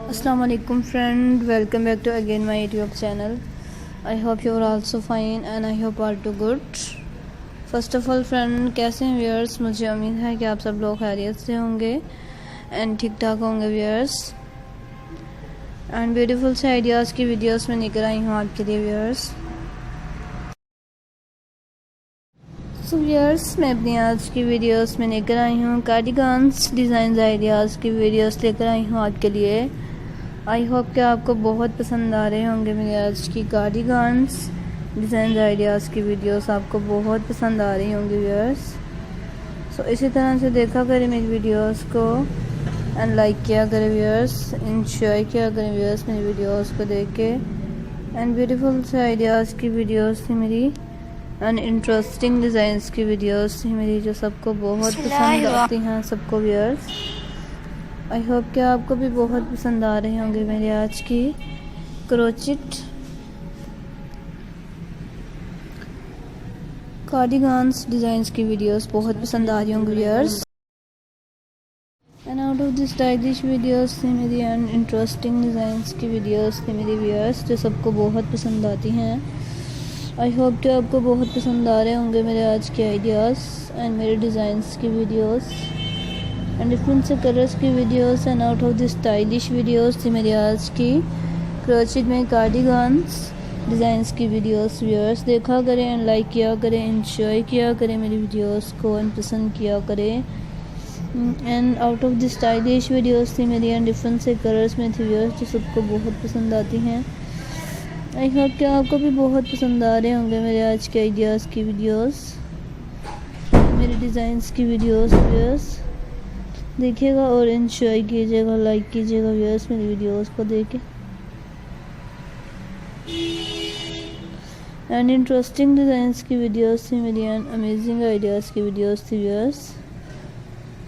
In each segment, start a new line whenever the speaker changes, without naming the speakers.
Assalamu alaikum friend, welcome back to again my YouTube channel. I hope you are also fine and I hope are too good. First of all friend, कैसे हैं viewers? मुझे उम्मीद है कि आप सब लोग खैरियत से होंगे एंड ठीक ठाक होंगे व्यूअर्स। एंड ब्यूटीफुल से आइडियाज़ की वीडियोस में लेकर आई हूँ आपके लिए व्यूअर्स। सो व्यूअर्स, मैं अपनी आज की वीडियोस में लेकर आई हूँ कार्डिगन्स डिज़ाइन आइडियाज़ की वीडियोस लेकर आई हूँ आपके लिए। आई होप कि आपको बहुत पसंद आ रहे होंगे मेरे आज की कार्डिगन्स डिज़ाइन आइडियाज़ की वीडियोस, आपको बहुत पसंद आ रही होंगी व्यूअर्स। सो इसी तरह से देखा करें मेरी वीडियोस को एंड लाइक किया करें व्यूअर्स, इंजॉय किया करें व्यूअर्स मेरी वीडियोस को देख के। एंड ब्यूटीफुल से आइडियाज़ की वीडियोस थी मेरी एंड इंटरेस्टिंग डिज़ाइंस की वीडियोस थी मेरी, जो सबको बहुत पसंद आती हैं सबको व्यूअर्स। आई होप कि आपको भी बहुत पसंद आ रहे होंगे मेरे आज की क्रोचेट कार्डिगन्स डिज़ाइंस की वीडियोस बहुत पसंद आ रही होंगी viewers. And out of this stylish videos थी मेरी एंड इंटरेस्टिंग डिज़ाइंस की वीडियोस थी मेरी व्यूअर्स, जो सबको बहुत पसंद आती हैं। आई होप कि आपको बहुत पसंद आ रहे होंगे मेरे आज के आइडियाज़ एंड मेरे डिज़ाइंस की वीडियोस एंड डिफरेंट से कलर्स की videos. And out of this stylish videos थी मेरी आज की क्रोचेट में कार्डिगन्स डिज़ाइंस की वीडियोस व्यूअर्स। देखा करें एंड लाइक किया करें, इंजॉय किया करें मेरी वीडियोस को एंड पसंद किया करें। And out of this stylish videos थी मेरी एंड डिफरेंट से कलर्स में थी व्यूअर्स, जो सबको बहुत पसंद आती हैं। आई होप कि आपको भी बहुत पसंद आ रहे होंगे मेरे आज के आइडियाज़ की वीडियोस, मेरे डिज़ाइंस की वीडियोस व्यूअर्स। देखिएगा और एंजॉय कीजिएगा, लाइक कीजिएगा व्यूअर्स मेरी वीडियोस को देख के। एंड इंटरेस्टिंग डिज़ाइंस की वीडियोस थी मेरी एंड अमेजिंग आइडियाज़ की वीडियोस थी व्यूअर्स,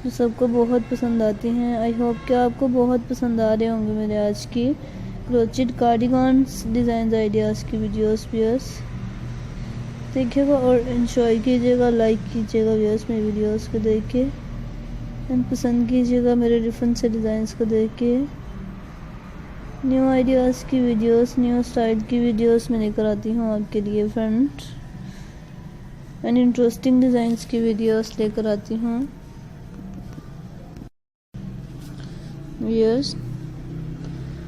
जो सबको बहुत पसंद आती हैं। आई होप कि आपको बहुत पसंद आ रहे होंगे मेरे आज की क्रोचेट कार्डिगन्स डिज़ाइन आइडियाज़ की वीडियोस व्यूअर्स। देखिएगा और एंजॉय कीजिएगा, लाइक कीजिएगा व्यूअर्स मेरी वीडियोस को देख के एंड पसंद कीजिएगा मेरे डिफरेंट से डिज़ाइंस को देख के। न्यू आइडियाज़ की वीडियोस, न्यू स्टाइल की वीडियोस मैं लेकर आती हूँ आपके लिए फ्रेंड एंड इंटरेस्टिंग डिज़ाइंस की वीडियोस लेकर आती हूँ viewers.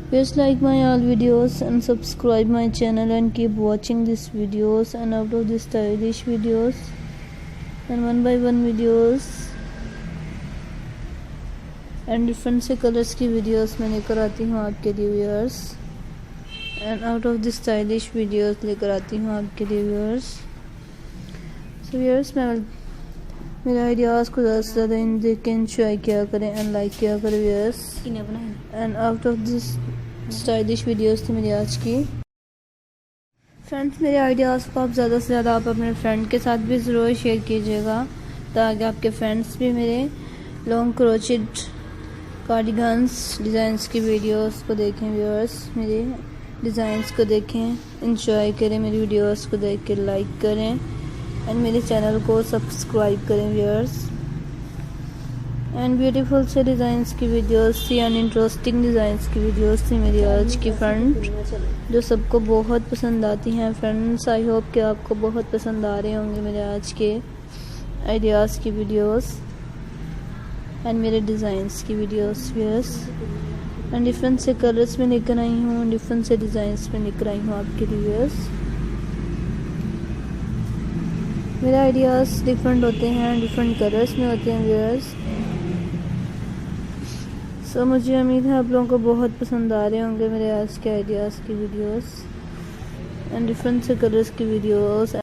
Please like my all videos and subscribe my channel and keep watching these videos and out of these stylish videos and one by one videos and different से colours की videos मैं लेकर आती हूँ आपके लिए viewers and out of this stylish videos लेकर आती हूँ आपके लिए व्यूअर्स। सो व्यूअर्स, मैं मेरे आइडियाज़ को ज़्यादा से ज़्यादा इन देख के इंजॉय किया करें एंड लाइक किया करें viewers. And out of this stylish videos थी मेरी आज की फ्रेंड्स। मेरे आइडियाज़ को आप ज़्यादा से ज़्यादा आप अपने फ्रेंड के साथ भी ज़रूर शेयर कीजिएगा, ताकि आपके फ्रेंड्स भी मेरे लॉन्ग क्रोचेट कार्डिगन्स डिज़ाइंस की वीडियोस को देखें व्यूअर्स, मेरे डिज़ाइंस को देखें, इंजॉय करें मेरी वीडियोस को देख के, लाइक करें एंड मेरे चैनल को सब्सक्राइब करें व्यूअर्स। एंड ब्यूटीफुल से डिज़ाइंस की वीडियोस थी एंड इंटरेस्टिंग डिज़ाइंस की वीडियोस थी मेरी आज की फ्रेंड, जो सबको बहुत पसंद आती हैं फ्रेंड्स। आई होप कि आपको बहुत पसंद आ रहे होंगे मेरे आज के आइडियाज़ की वीडियोस एंड मेरे डिज़ाइंस की वीडियोस व्यूअर्स। एंड डिफरेंट से कलर्स में लेकर आई हूँ, डिफरेंट से डिज़ाइंस में लेकर आई हूँ आपके लिए व्यूअर्स। मेरे आइडियाज़ डिफरेंट होते हैं, डिफरेंट कलर्स में होते हैं व्यूअर्स। सो मुझे उम्मीद है आप लोगों को बहुत पसंद आ रहे होंगे मेरे आज के आइडियाज़ की वीडियोस एंड डिफरेंट से कलर्स की वीडियोस